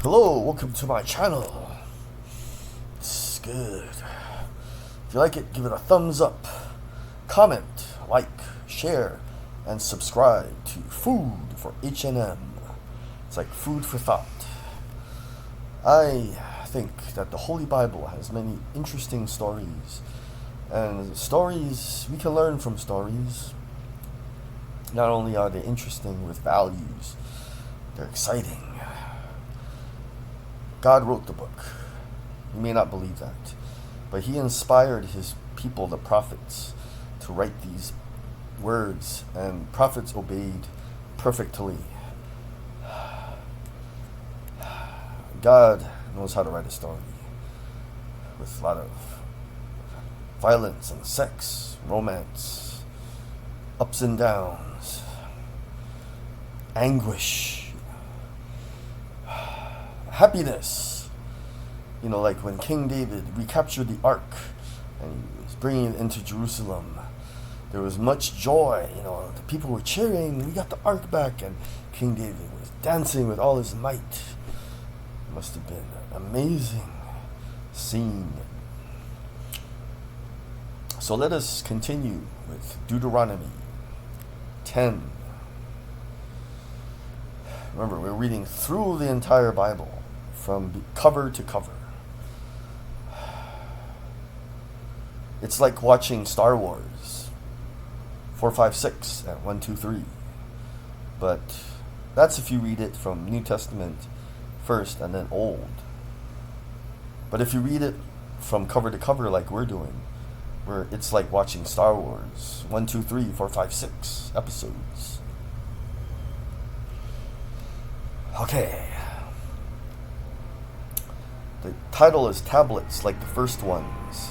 Hello, welcome to my channel. It's good. If you like it, give it a thumbs up, comment, like, share, and subscribe to Food for HNM. It's like food for thought. I think that the Holy Bible has many interesting stories, and stories, we can learn from stories. Not only are they interesting with values, they're exciting. God wrote the book. You may not believe that, but he inspired his people, the prophets, to write these words, and prophets obeyed perfectly. God knows how to write a story with a lot of violence and sex, romance, ups and downs, anguish, happiness. You know, like when King David recaptured the ark and he was bringing it into Jerusalem, there was much joy. You know, the people were cheering, we got the ark back, and King David was dancing with all his might. It must have been an amazing scene. So let us continue with Deuteronomy 10. Remember, we're reading through the entire Bible from cover to cover. It's like watching Star Wars 4, 5, 6 and 1, 2, 3. But that's if you read it from New Testament first and then Old. But if you read it from cover to cover like we're doing, where it's like watching Star Wars 1, 2, 3, 4, 5, 6 episodes. Okay. The title is Tablets Like the First Ones.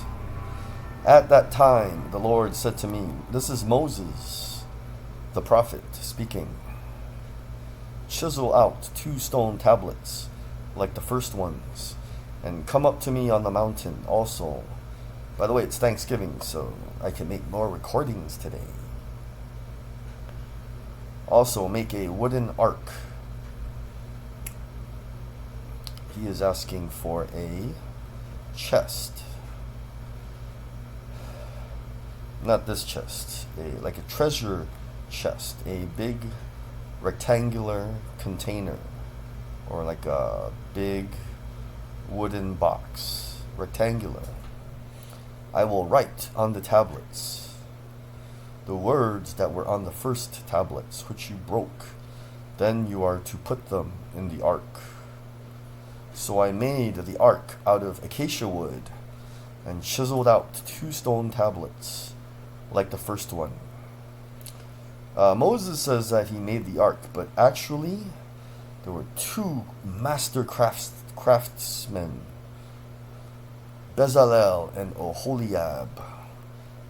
At that time, the Lord said to me, this is Moses, the prophet, speaking. Chisel out 2 stone tablets like the first ones, and come up to me on the mountain also. By the way, it's Thanksgiving, so I can make more recordings today. Also, make a wooden ark. He is asking for a chest. Not this chest, like a treasure chest, a big rectangular container, or like a big wooden box, rectangular. I will write on the tablets the words that were on the first tablets, which you broke. Then you are to put them in the ark. So I made the ark out of acacia wood and chiseled out 2 stone tablets like the first one. Moses says that he made the ark, but actually there were 2 master craftsmen, Bezalel and Oholiab,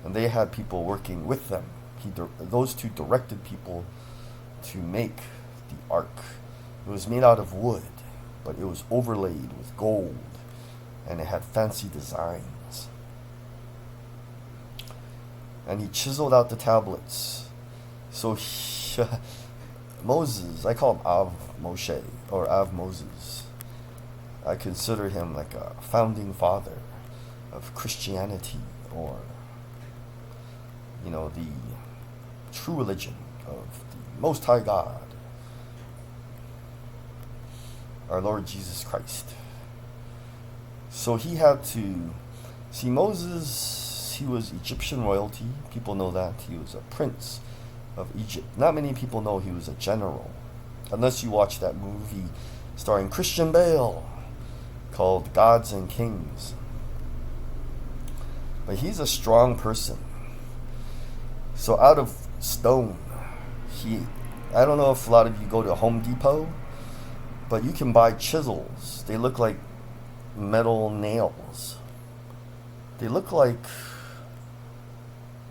and they had people working with them. Those 2 directed people to make the ark. It was made out of wood, but it was overlaid with gold, and it had fancy designs. And he chiseled out the tablets. So Moses, I call him Av Moshe, or Av Moses. I consider him like a founding father of Christianity, or, you know, the true religion of the Most High God, our Lord Jesus Christ. So he had to see Moses. He was Egyptian royalty. People know that. He was a prince of Egypt. Not many people know he was a general, unless you watch that movie starring Christian Bale called Gods and Kings. But he's a strong person. So out of stone, I don't know if a lot of you go to Home Depot, but you can buy chisels. They look like metal nails. They look like,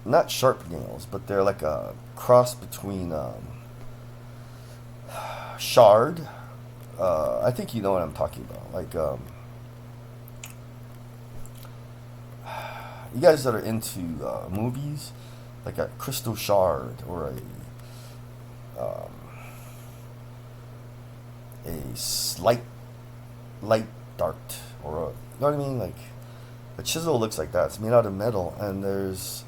not sharp nails, but they're like a cross between shard. I think you know what I'm talking about. Like, you guys that are into movies, like a crystal shard or a slight light dart, or you know what I mean? Like a chisel looks like that. It's made out of metal, and there's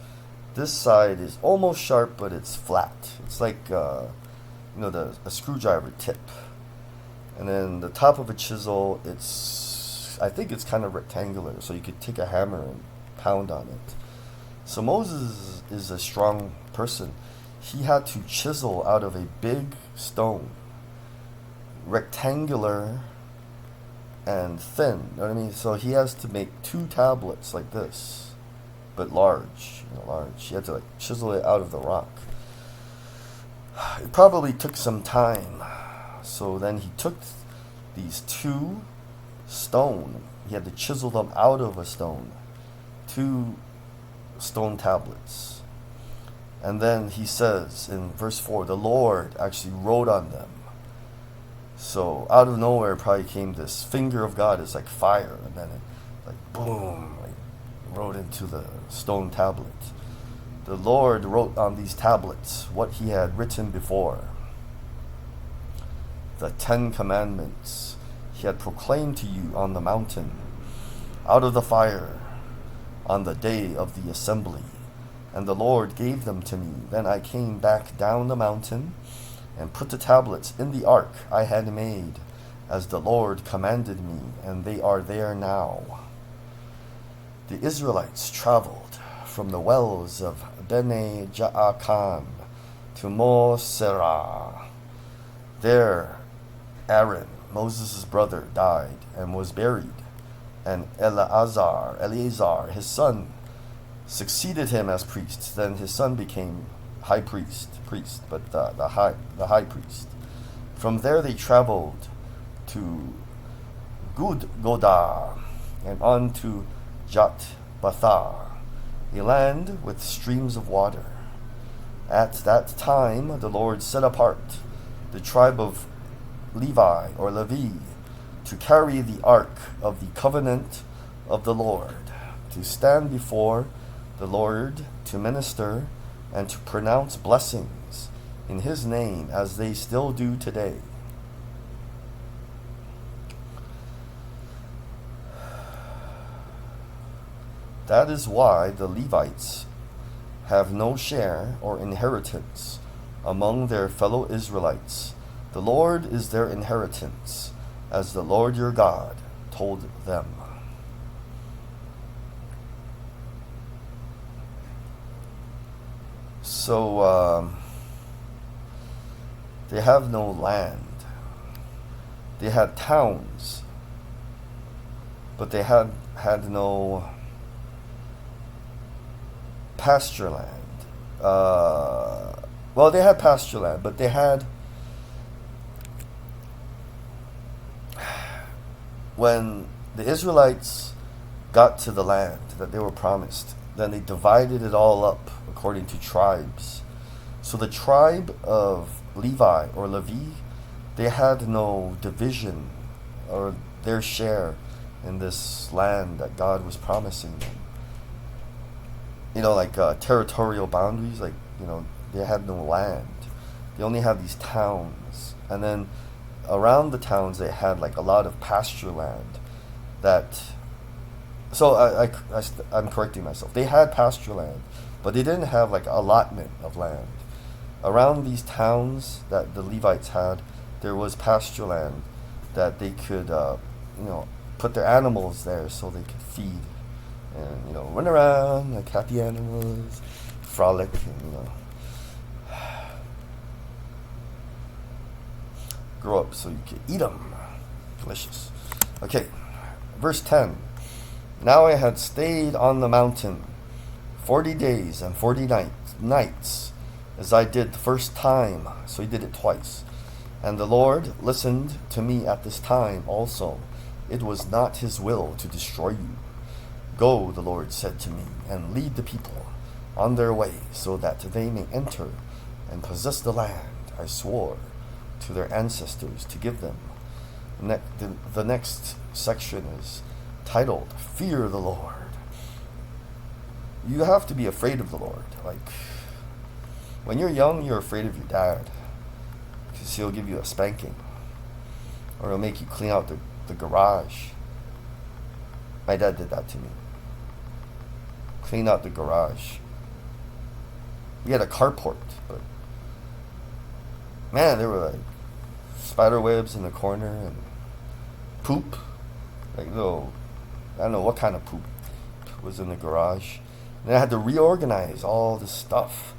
this side is almost sharp, but it's flat. It's like a screwdriver tip, and then the top of a chisel. I think it's kind of rectangular, so you could take a hammer and pound on it. So Moses is a strong person. He had to chisel out of a big stone, rectangular and thin. You know what I mean? So he has to make 2 tablets like this, but large. Large. He had to like chisel it out of the rock. It probably took some time. So then he took these 2 stone. He had to chisel them out of a stone. 2 stone tablets. And then he says in verse 4, the Lord actually wrote on them. So out of nowhere probably came this finger of God. It's like fire, and then it like boom, like wrote into the stone tablet. The Lord wrote on these tablets what he had written before. The 10 commandments he had proclaimed to you on the mountain, out of the fire, on the day of the assembly. And the Lord gave them to me. Then I came back down the mountain and put the tablets in the ark I had made, as the Lord commanded me, and they are there now. The Israelites traveled from the wells of Bene Jaakan to Moserah. There Aaron, Moses' brother, died and was buried, and Eleazar, his son, succeeded him as priest. Then his son became high priest, but the high priest. From there they traveled to Gudgodah and on to Jotbathah, a land with streams of water. At that time the Lord set apart the tribe of Levi, or Levi, to carry the ark of the covenant of the Lord, to stand before the Lord, to minister and to pronounce blessings in his name, as they still do today. That is why the Levites have no share or inheritance among their fellow Israelites. The Lord is their inheritance, as the Lord your God told them. So they have no land. They had towns, but they had no pasture land. Well, they had pasture land, but they had, when the Israelites got to the land that they were promised, then they divided it all up according to tribes. So the tribe of Levi, or Levi, they had no division or their share in this land that God was promising them. Like territorial boundaries, they had no land. They only had these towns. And then around the towns, they had a lot of pasture land that... So I'm correcting myself. They had pasture land, but they didn't have allotment of land. Around these towns that the Levites had, there was pasture land that they could, put their animals there so they could feed and, run around like happy animals, frolic, and, grow up so you can eat them. Delicious. Okay, verse 10. Now I had stayed on the mountain 40 days and 40 nights, as I did the first time. So he did it twice. And the Lord listened to me at this time also. It was not his will to destroy you. Go, the Lord said to me, and lead the people on their way, so that they may enter and possess the land I swore to their ancestors to give them. The next section is titled, Fear the Lord. You have to be afraid of the Lord. When you're young, you're afraid of your dad, because he'll give you a spanking, or he'll make you clean out the garage. My dad did that to me. Clean out the garage. We had a carport, but man, there were like spider webs in the corner and poop. Like little, I don't know what kind of poop was in the garage. And I had to reorganize all this stuff.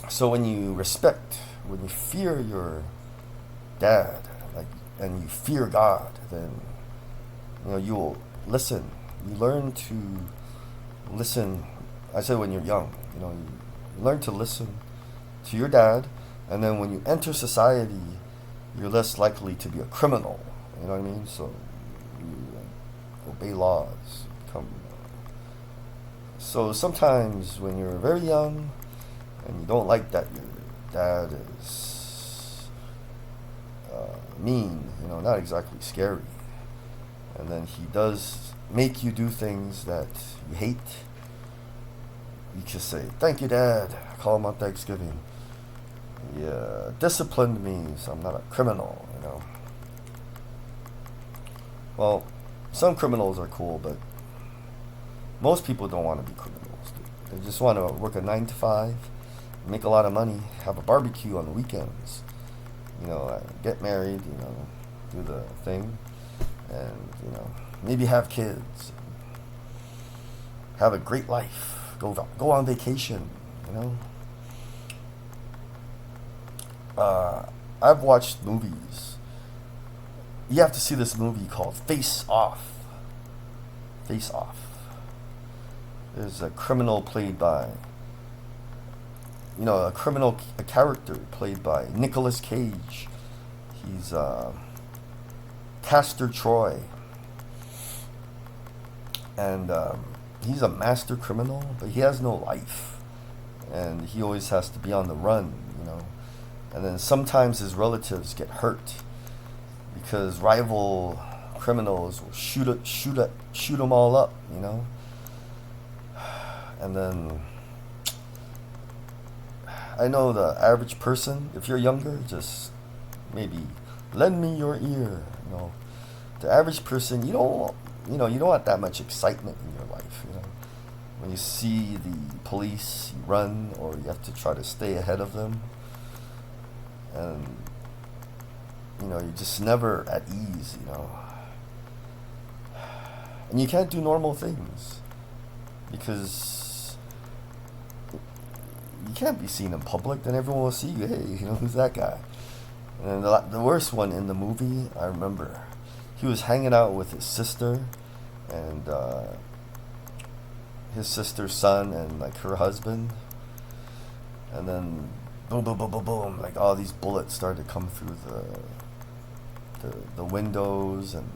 So when you respect, when you fear your dad, like, and you fear God, then you will listen. You learn to listen. I said when you're young, you learn to listen to your dad, and then when you enter society, you're less likely to be a criminal. You know what I mean? So you obey laws. So sometimes when you're very young and you don't like that your dad is mean, not exactly scary, and then he does make you do things that you hate, you just say, "Thank you, Dad." Call him on Thanksgiving. Yeah, disciplined me, so I'm not a criminal, Well, some criminals are cool, but most people don't want to be criminals. They just want to work a 9 to 5, make a lot of money, have a barbecue on the weekends, get married, do the thing, and, maybe have kids, have a great life, go on vacation, I've watched movies. You have to see this movie called Face Off. Face Off. There's a criminal played by, a character played by Nicolas Cage. He's Castor Troy. And he's a master criminal, but he has no life. And he always has to be on the run, And then sometimes his relatives get hurt because rival criminals will shoot them all up, And then I know the average person, if you're younger, just maybe lend me your ear, The average person, you don't want that much excitement in your life, When you see the police, you run, or you have to try to stay ahead of them. And, you're just never at ease, And you can't do normal things because you can't be seen in public. Then everyone will see you. Hey, who's that guy? And the worst one in the movie, I remember, he was hanging out with his sister and his sister's son and like her husband, and then boom, boom, boom, boom, boom, like all these bullets started to come through the windows, and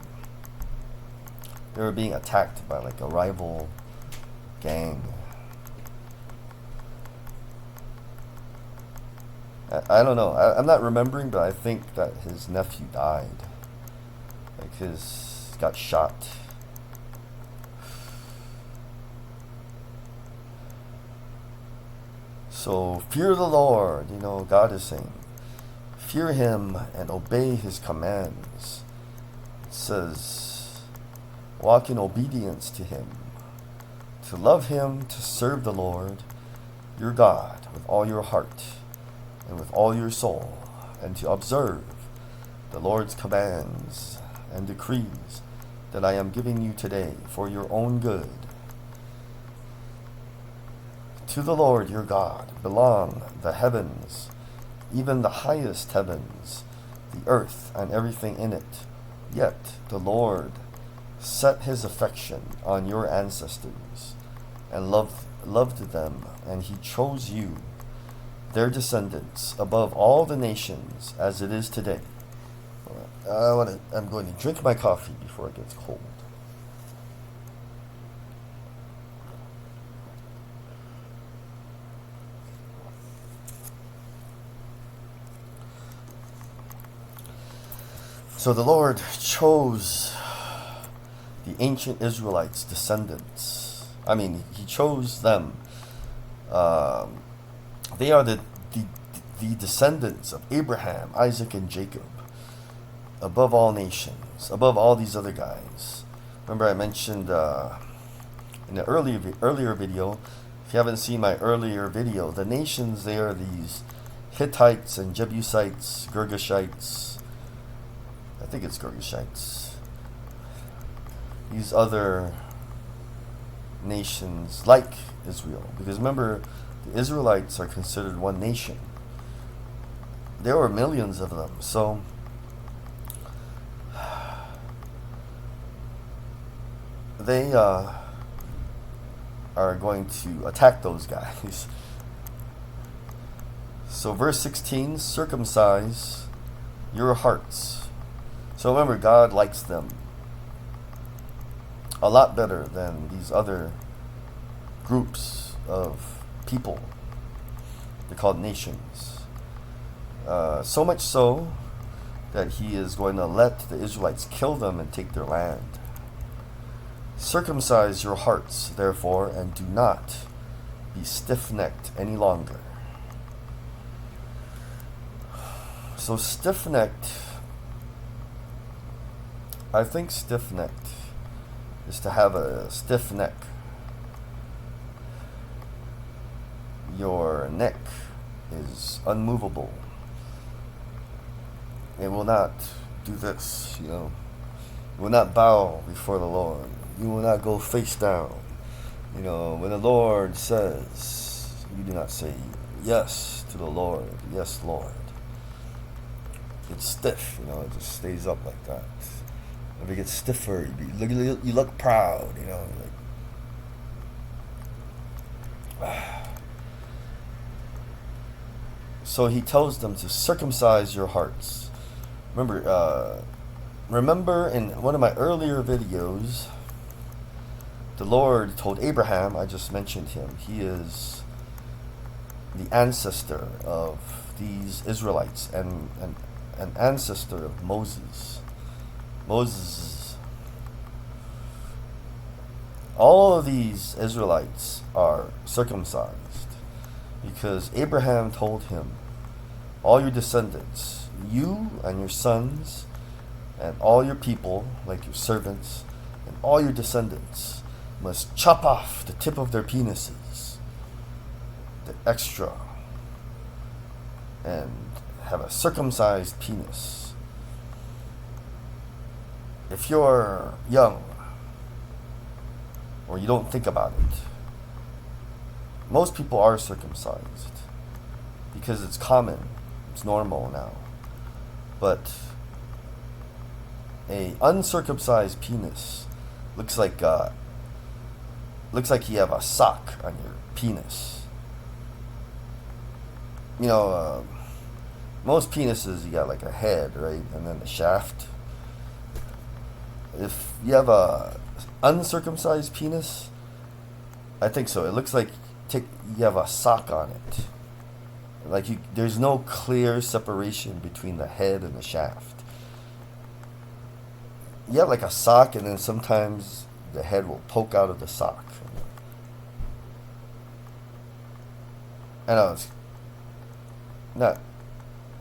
they were being attacked by like a rival gang. I don't know. I'm not remembering, but I think that his nephew died. Like got shot. So fear the Lord, God is saying. Fear him and obey his commands. It says, walk in obedience to him, to love him, to serve the Lord your God with all your heart and with all your soul, and to observe the Lord's commands and decrees that I am giving you today for your own good. To the Lord your God belong the heavens, even the highest heavens, the earth and everything in it. Yet the Lord set his affection on your ancestors and loved them, and he chose you, their descendants, above all the nations as it is today. I'm going to drink my coffee before it gets cold. So the Lord chose the ancient Israelites' descendants. He chose them. They are the descendants of Abraham, Isaac, and Jacob. above all nations, above all these other guys. Remember I mentioned in the earlier video, if you haven't seen my earlier video, the nations, they are these Hittites and Jebusites, Girgashites, I think it's Girgashites, these other nations like Israel. Because remember, the Israelites are considered one nation. There were millions of them, so they are going to attack those guys. So verse 16, circumcise your hearts. So remember, God likes them a lot better than these other groups of people. They're called nations. So much so that he is going to let the Israelites kill them and take their land. Circumcise your hearts, therefore, and do not be stiff-necked any longer. So stiff-necked, I think stiff-necked is to have a stiff neck. Your neck is unmovable. It will not do this, you know. It will not bow before the Lord. You will not go face down. You know, when the Lord says, you do not say yes to the Lord. Yes, Lord. It's stiff, you know, it just stays up like that. If it gets stiffer, you look proud, you know. Like, so he tells them to circumcise your hearts. Remember in one of my earlier videos, the Lord told Abraham, I just mentioned him, he is the ancestor of these Israelites and an ancestor of Moses. All of these Israelites are circumcised because Abraham told him, all your descendants, you and your sons and all your people, like your servants, and all your descendants must chop off the tip of their penises, the extra, and have a circumcised penis. If you're young or you don't think about it, most people are circumcised because it's common, it's normal now. But a uncircumcised penis looks like you have a sock on your penis. You know, most penises, you got like a head, right, and then the shaft. If you have a uncircumcised penis, I think so. It looks like you have a sock on it. Like there's no clear separation between the head and the shaft. You have like a sock, and then sometimes the head will poke out of the sock. I know it's not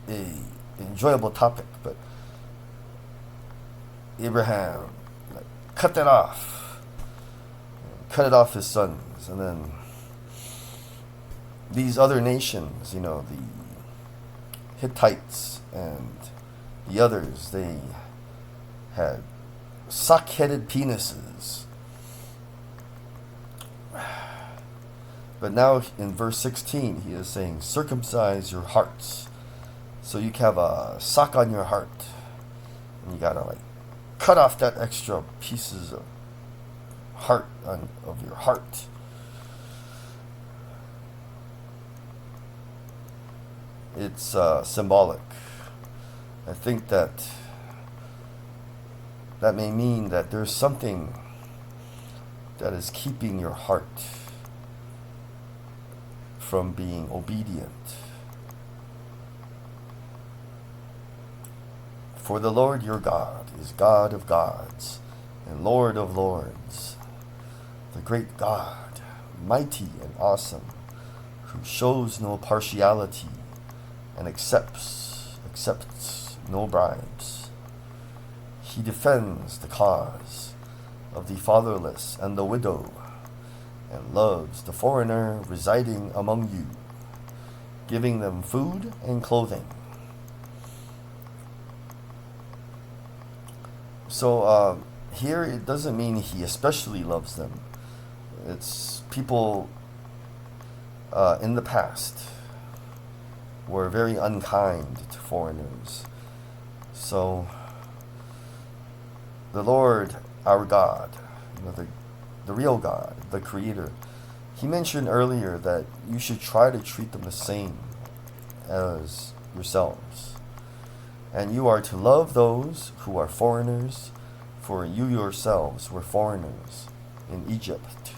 an enjoyable topic, but Abraham cut that off. Cut it off his sons. And then these other nations, you know, the Hittites and the others, they had sock-headed penises. But now in verse 16, he is saying, circumcise your hearts. So you can have a sock on your heart. And you gotta like cut off that extra pieces of your heart. It's symbolic. I think that may mean that there's something that is keeping your heart from being obedient. For the Lord your God is God of gods and Lord of lords, the great God, mighty and awesome, who shows no partiality and accepts no bribes. He defends the cause of the fatherless and the widow, and loves the foreigner residing among you, giving them food and clothing. So here it doesn't mean he especially loves them. It's people in the past were very unkind to foreigners. So the Lord, our God, the real God, the Creator, He mentioned earlier that you should try to treat them the same as yourselves. And you are to love those who are foreigners, for you yourselves were foreigners in Egypt.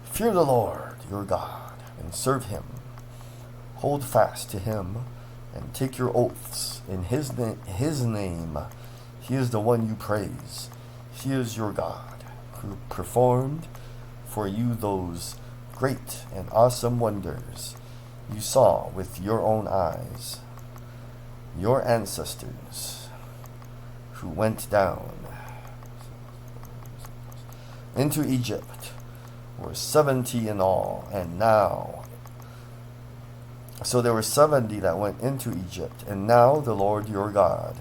Fear the Lord your God and serve Him. Hold fast to Him and take your oaths in His name. He is the one you praise. He is your God, who performed for you those great and awesome wonders you saw with your own eyes. Your ancestors who went down into Egypt were 70 in all, and now, so there were 70 that went into Egypt, and now the Lord your God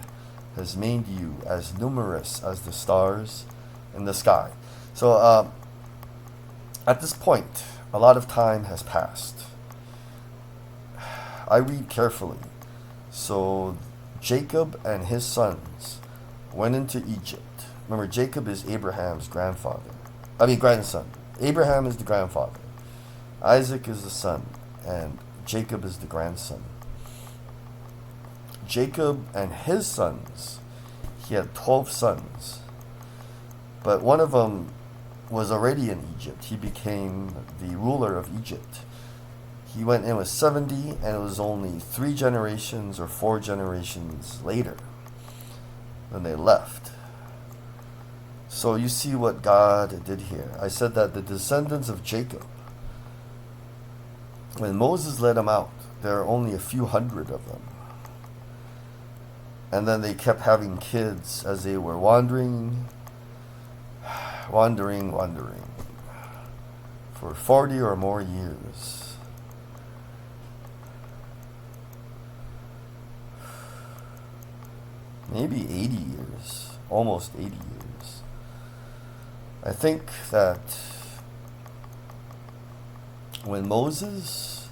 has made you as numerous as the stars in the sky. So at this point, a lot of time has passed. I read carefully. So Jacob and his sons went into Egypt. Remember, Jacob is Abraham's grandson. Abraham is the grandfather. Isaac is the son, and Jacob is the grandson. Jacob and his sons, he had 12 sons, but one of them was already in Egypt. He became the ruler of Egypt. He went in with 70, and it was only 3 generations or 4 generations later when they left. So you see what God did here. I said that the descendants of Jacob, when Moses led them out, there are only a few hundred of them. And then they kept having kids as they were wandering for 40 or more years. Maybe 80 years, almost 80 years. I think that when Moses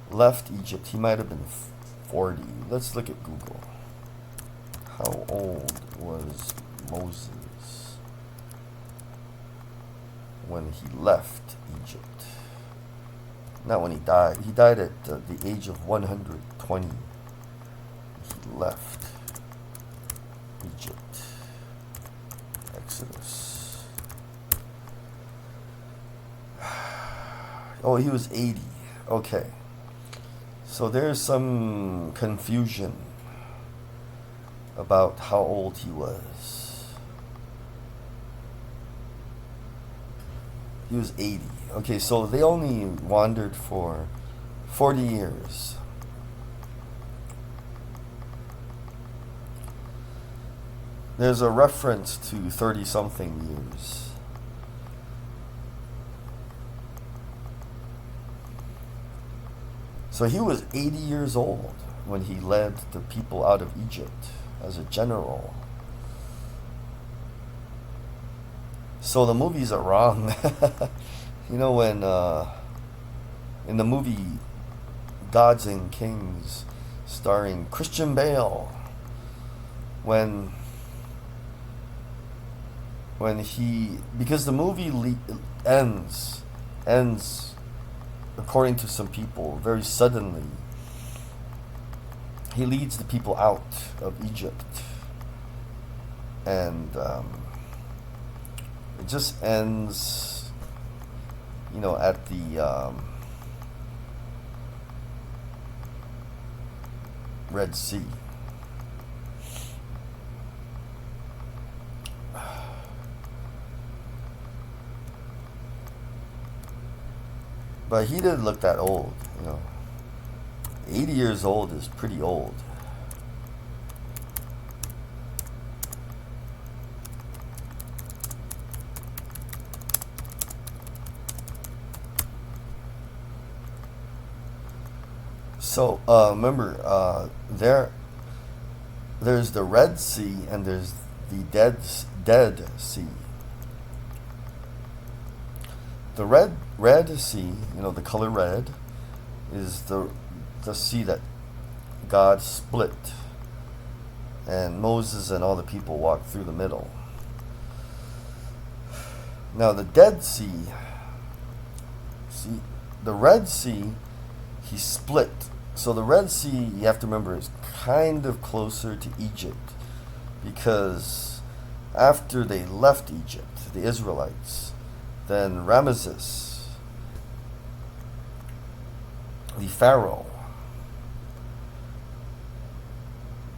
left Egypt, he might have been 40. Let's look at Google. How old was Moses when he left Egypt? Not when he died. He died at the age of 120. He left Egypt. Exodus. Oh, he was 80. Okay. So there's some confusion about how old he was. He was 80. Okay, so they only wandered for 40 years. There's a reference to 30-something years. So he was 80 years old when he led the people out of Egypt as a general. So the movies are wrong. You know, when in the movie Gods and Kings, starring Christian Bale, when he, because the movie ends according to some people very suddenly. He leads the people out of Egypt, and it just ends, you know, at the Red Sea. But he didn't look that old, you know. 80 years old is pretty old. So remember, there's the Red Sea and there's the Dead Sea. The Red Sea, the color red, is the sea that God split, and Moses and all the people walked through the middle. Now the Dead Sea, see, the Red Sea, he split. So the Red Sea, you have to remember, is kind of closer to Egypt, because after they left Egypt, the Israelites, then Ramesses, the Pharaoh,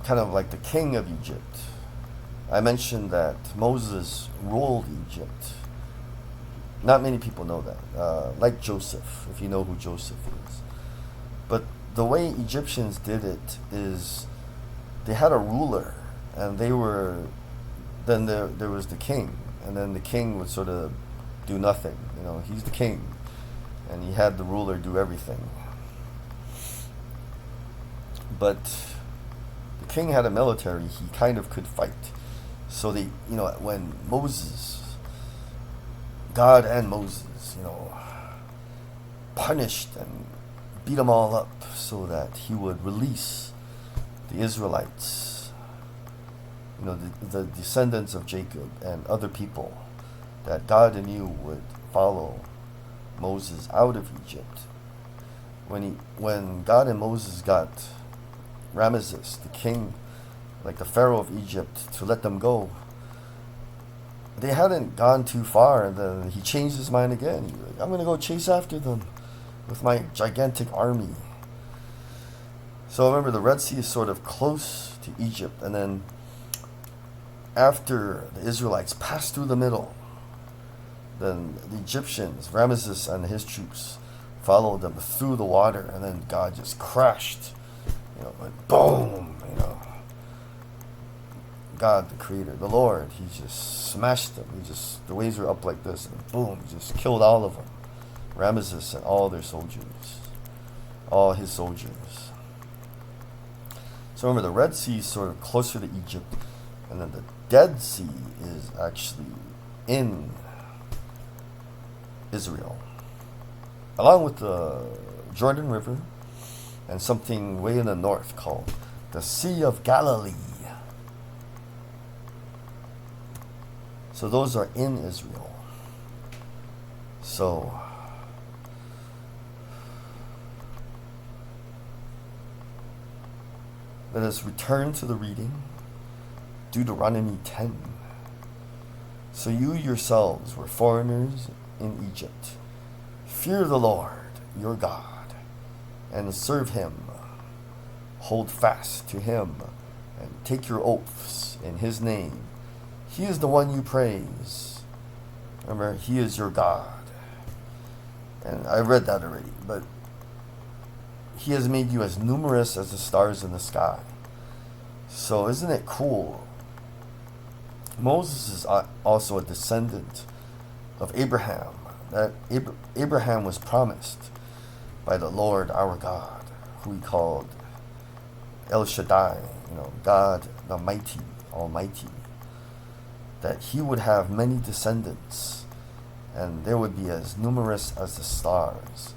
kind of like the king of Egypt. I mentioned that Moses ruled Egypt. Not many people know that. Like Joseph, if you know who Joseph is. But the way Egyptians did it is they had a ruler, and then there was the king, and then the king would sort of do nothing. He's the king, and he had the ruler do everything. But the king had a military; he kind of could fight. So when God and Moses, punished and beat them all up so that he would release the Israelites, the descendants of Jacob and other people that God knew would follow Moses out of Egypt. When God and Moses got Ramesses, the king, like the Pharaoh of Egypt, to let them go, they hadn't gone too far, and then he changed his mind again. He's like, I'm going to go chase after them with my gigantic army. So remember, the Red Sea is sort of close to Egypt, and then after the Israelites passed through the middle, then the Egyptians, Ramesses and his troops, followed them through the water, and then God just crashed, like boom, God, the Creator, the Lord, he just smashed them. The waves were up like this, and boom, he just killed all of them. Ramesses and all their soldiers, all his soldiers. So remember, the Red Sea is sort of closer to Egypt, and then the Dead Sea is actually in Israel, along with the Jordan River and something way in the north called the Sea of Galilee. So those are in Israel. So let us return to the reading. Deuteronomy 10. So you yourselves were foreigners in Egypt. Fear the Lord your God and serve him. Hold fast to him and take your oaths in his name. He is the one you praise. Remember, he is your God. And I read that already, but he has made you as numerous as the stars in the sky. So isn't it cool? Moses is also a descendant of Abraham. That Abraham was promised by the Lord our God, who he called El Shaddai, God the mighty, almighty, that he would have many descendants, and there would be as numerous as the stars.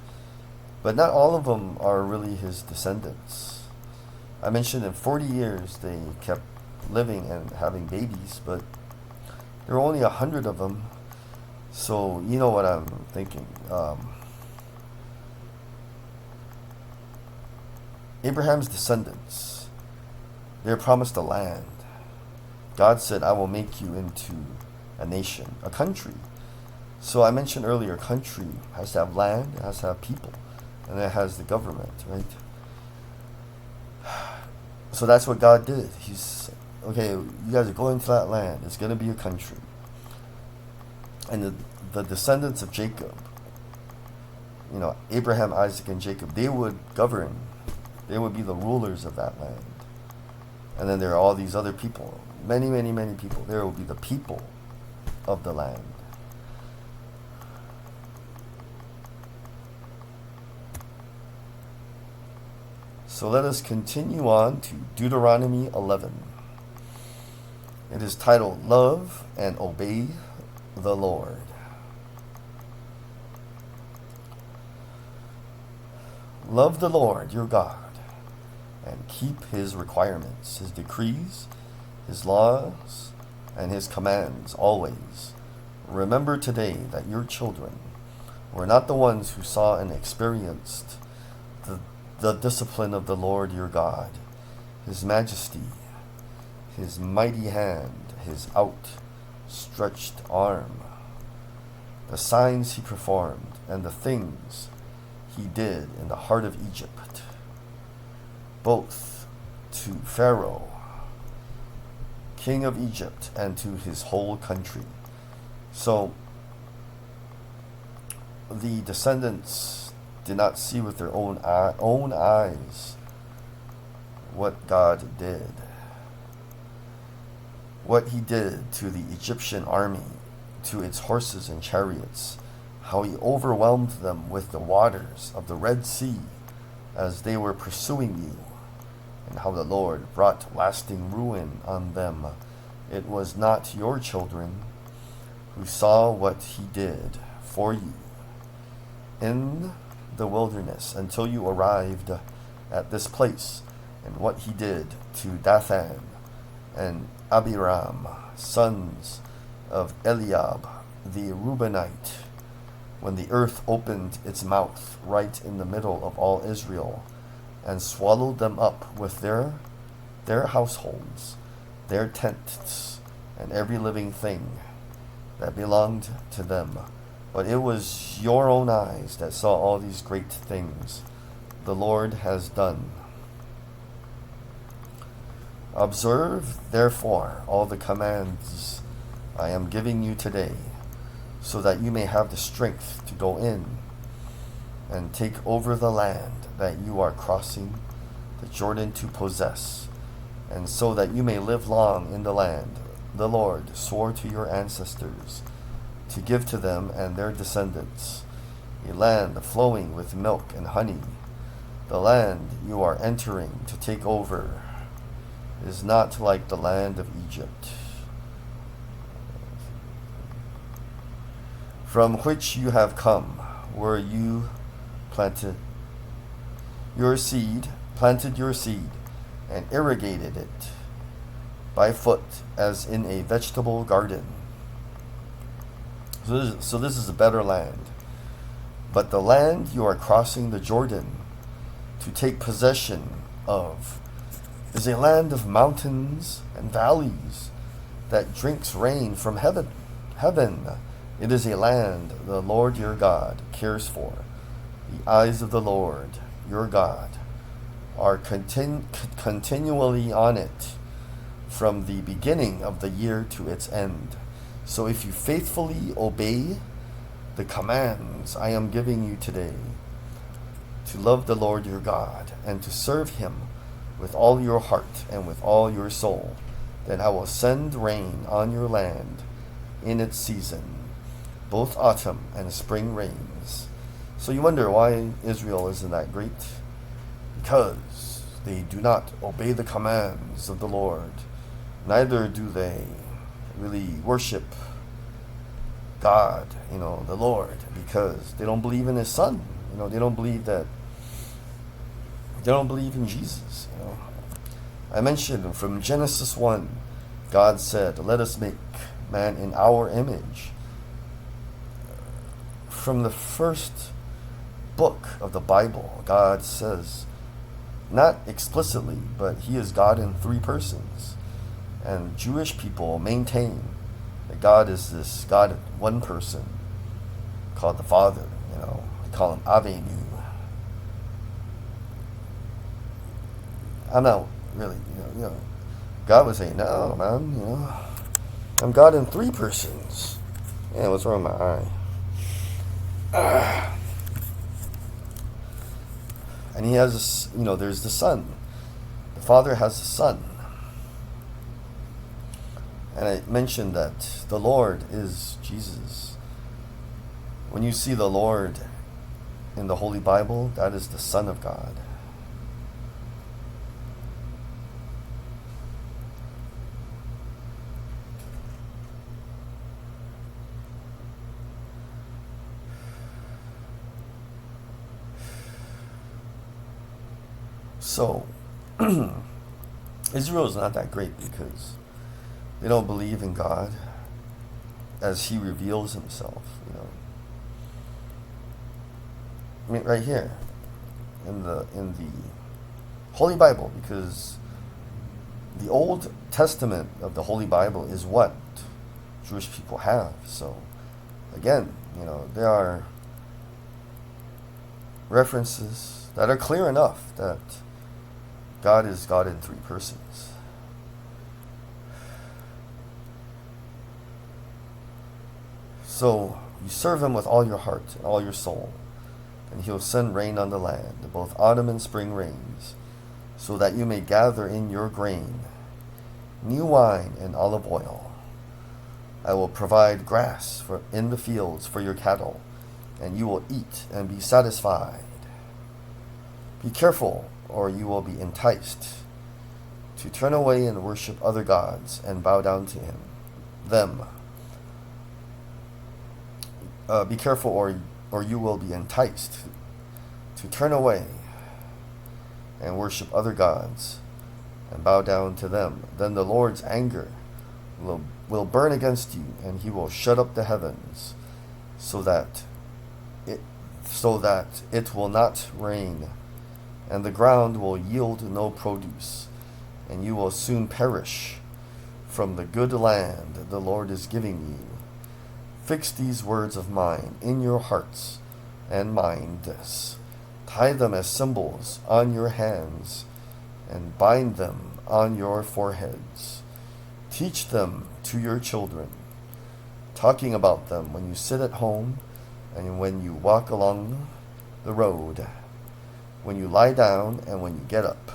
But not all of them are really his descendants. I mentioned in 40 years they kept living and having babies, but there were only 100 of them. So you know what I'm thinking. Abraham's descendants, they're promised a land. God said, I will make you into a nation, a country. So I mentioned earlier, country has to have land, it has to have people, and it has the government, right? So that's what God did. He's, okay, you guys are going to that land. It's going to be a country. And the descendants of Jacob, Abraham, Isaac, and Jacob, they would govern. They would be the rulers of that land. And then there are all these other people. Many, many, many people. There will be the people of the land. So let us continue on to Deuteronomy 11. It is titled, Love and Obey the Lord. Love the Lord your God, and keep his requirements, his decrees, his laws, and his commands always. Remember today that your children were not the ones who saw and experienced the discipline of the Lord your God, his majesty, his mighty hand, his outstretched arm, the signs he performed, and the things he did in the heart of Egypt, both to Pharaoh, king of Egypt, and to his whole country. So the descendants did not see with their own eyes what God did, what he did to the Egyptian army, to its horses and chariots, how he overwhelmed them with the waters of the Red Sea as they were pursuing you, and how the Lord brought lasting ruin on them. It was not your children who saw what he did for you in the wilderness until you arrived at this place, and what he did to Dathan and Abiram, sons of Eliab the Reubenite, when the earth opened its mouth right in the middle of all Israel, and swallowed them up with their households, their tents, and every living thing that belonged to them. But it was your own eyes that saw all these great things the Lord has done. Observe, therefore, all the commands I am giving you today, so that you may have the strength to go in and take over the land that you are crossing the Jordan to possess, and so that you may live long in the land the Lord swore to your ancestors to give to them and their descendants, a land flowing with milk and honey. The land you are entering to take over is not like the land of Egypt, from which you have come, where you planted your seed, and irrigated it by foot as in a vegetable garden. So this is a better land. But the land you are crossing the Jordan to take possession of is a land of mountains and valleys that drinks rain from heaven. It is a land the Lord your God cares for. The eyes of the Lord your God are continually on it from the beginning of the year to its end. So if you faithfully obey the commands I am giving you today, to love the Lord your God and to serve him with all your heart and with all your soul, then I will send rain on your land in its season, both autumn and spring rains. So you wonder why Israel isn't that great? Because they do not obey the commands of the Lord. Neither do they really worship God, the Lord, because they don't believe in his son. They don't believe in Jesus. I mentioned from Genesis 1, God said, let us make man in our image. From the first book of the Bible, God says, not explicitly, but he is God in three persons. And Jewish people maintain that God is this God, one person, called the Father. They call him Avenu. I'm not really, God would say, no, man, I'm God in three persons. Yeah, what's wrong with my eye? And he has, there's the Son. The Father has a Son. And I mentioned that the Lord is Jesus. When you see the Lord in the Holy Bible, that is the Son of God. So, Israel is not that great because they don't believe in God as He reveals Himself. I mean, right here in the Holy Bible, because the Old Testament of the Holy Bible is what Jewish people have. So, again, there are references that are clear enough that God is God in three persons. So, you serve Him with all your heart and all your soul, and He'll send rain on the land, both autumn and spring rains, so that you may gather in your grain, new wine and olive oil. I will provide grass in the fields for your cattle, and you will eat and be satisfied. Be careful, or you will be enticed to turn away and worship other gods and bow down to them. Be careful, or you will be enticed to turn away and worship other gods and bow down to them. Then the Lord's anger will burn against you, and He will shut up the heavens so that it will not rain, and the ground will yield no produce, and you will soon perish from the good land the Lord is giving you. Fix these words of mine in your hearts and mind this. Tie them as symbols on your hands and bind them on your foreheads. Teach them to your children, talking about them when you sit at home and when you walk along the road, when you lie down and when you get up.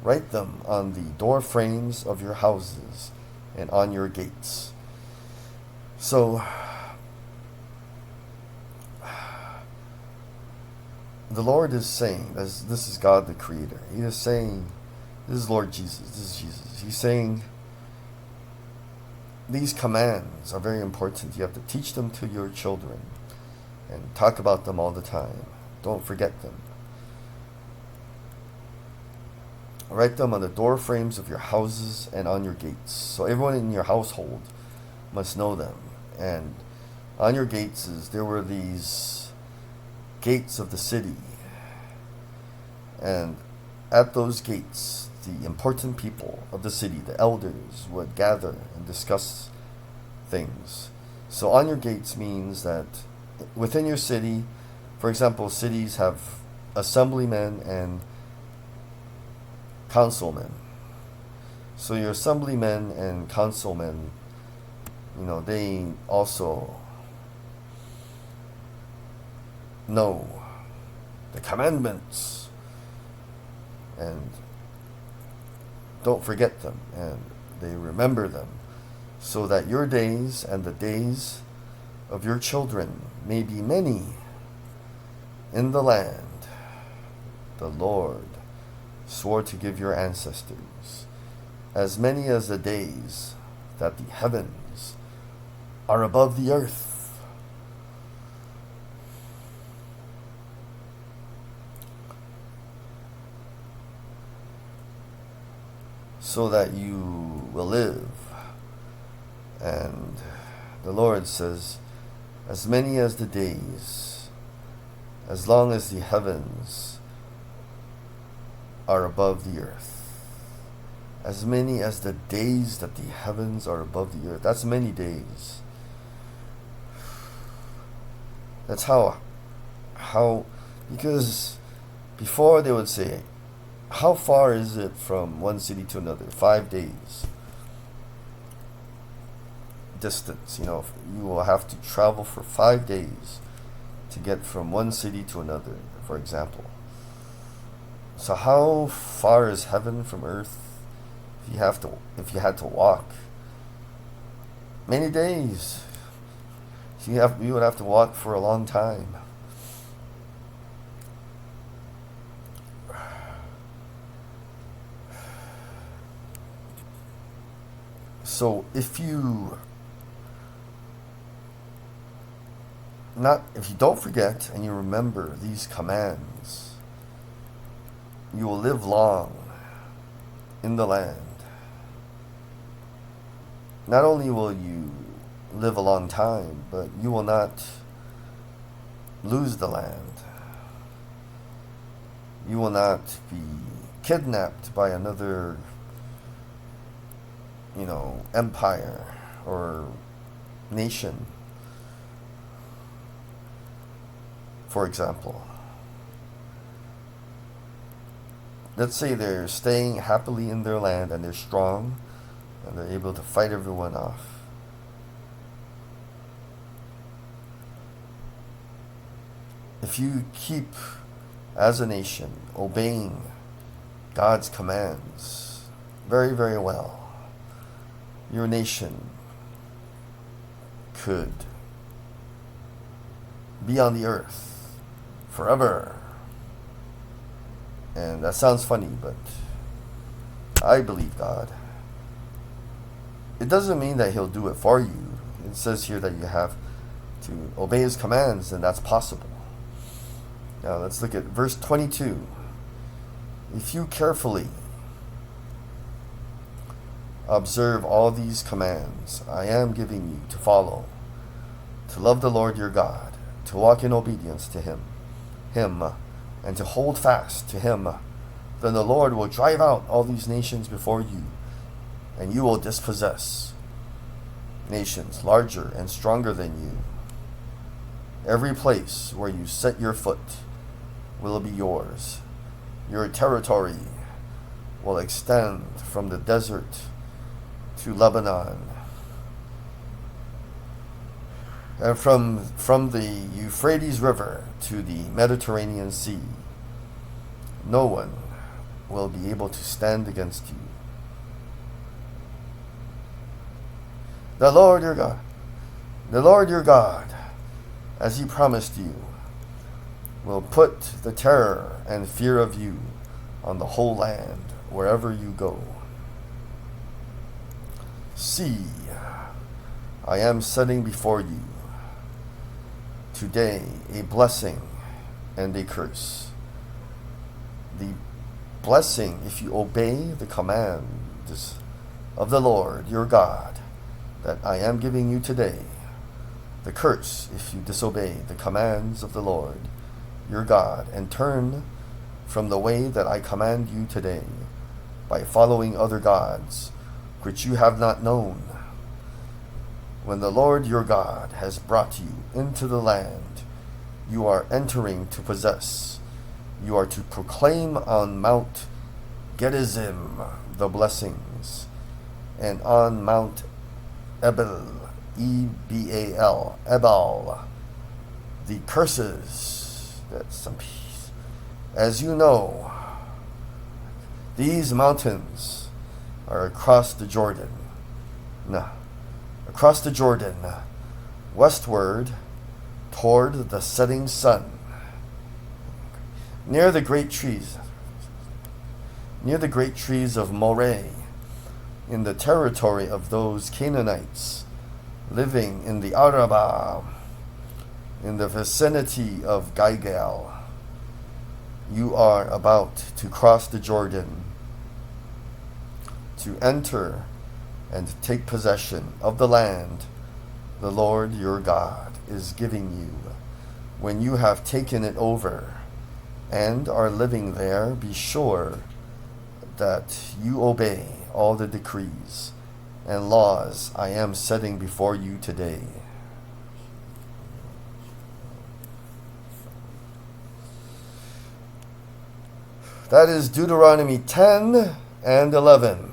Write them on the door frames of your houses and on your gates. So, the Lord is saying, this is God the Creator. He is saying, this is Lord Jesus, this is Jesus. He's saying, these commands are very important. You have to teach them to your children and talk about them all the time. Don't forget them. Write them on the door frames of your houses and on your gates. So everyone in your household must know them. And on your gates there were these gates of the city. And at those gates, the important people of the city, the elders, would gather and discuss things. So on your gates means that within your city, for example, cities have assemblymen and councilmen. So your assemblymen and councilmen, they also know the commandments and don't forget them, and they remember them, so that your days and the days of your children may be many in the land the Lord swore to give your ancestors, as many as the days that the heavens are above the earth. So that you will live. And the Lord says, as many as the days, as long as the heavens are above the earth. As many as the days that the heavens are above the earth. That's many days. That's how, because before they would say, how far is it from one city to another? 5 days distance. You will have to travel for 5 days to get from one city to another, for example. So how far is heaven from earth if you had to walk? Many days. You would have to walk for a long time. So if you don't forget and you remember these commands, You will live long in the land. Not only will you live a long time, but you will not lose the land. You will not be kidnapped by another, empire or nation, for example. Let's say they're staying happily in their land and they're strong and they're able to fight everyone off. If you keep, as a nation, obeying God's commands very, very well, your nation could be on the earth forever. And that sounds funny, but I believe God. It doesn't mean that He'll do it for you. It says here that you have to obey His commands, and that's possible. Now let's look at verse 22. If you carefully observe all these commands I am giving you to follow, to love the Lord your God, to walk in obedience to Him, and to hold fast to Him, then the Lord will drive out all these nations before you, and you will dispossess nations larger and stronger than you. Every place where you set your foot will be yours. Your territory will extend from the desert to Lebanon, and from the Euphrates River to the Mediterranean Sea. No one will be able to stand against you. The Lord your God, as He promised you, will put the terror and fear of you on the whole land wherever you go. See, I am setting before you today a blessing and a curse. The blessing, if you obey the commands of the Lord your God that I am giving you today. The curse, if you disobey the commands of the Lord your God and turn from the way that I command you today by following other gods which you have not known. When the Lord your God has brought you into the land you are entering to possess, you are to proclaim on Mount Gerizim the blessings, and on Mount Ebal, Ebal, the curses. That's some peace. As you know, these mountains are across the Jordan. Across the Jordan, westward toward the setting sun, near the great trees of Moreh, in the territory of those Canaanites living in the Arabah, in the vicinity of Gilgal. You are about to cross the Jordan to enter and take possession of the land the Lord your God is giving you. When you have taken it over and are living there, be sure that you obey all the decrees and laws I am setting before you today. That is Deuteronomy 10 and 11.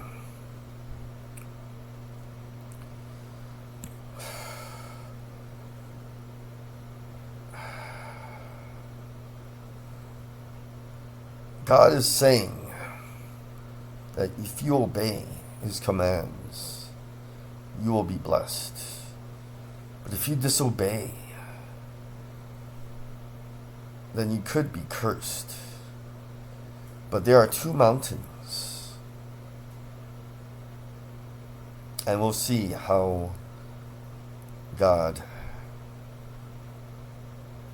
God is saying that if you obey His commands, you will be blessed. But if you disobey, then you could be cursed. But there are two mountains, and we'll see how God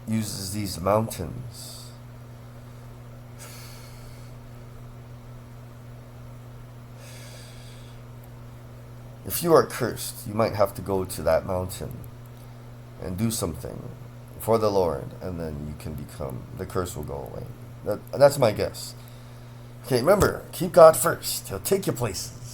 uses these mountains If you are cursed, you might have to go to that mountain and do something for the Lord, and then you can become, the curse will go away. That's my guess. Okay, remember, keep God first. He'll take you places.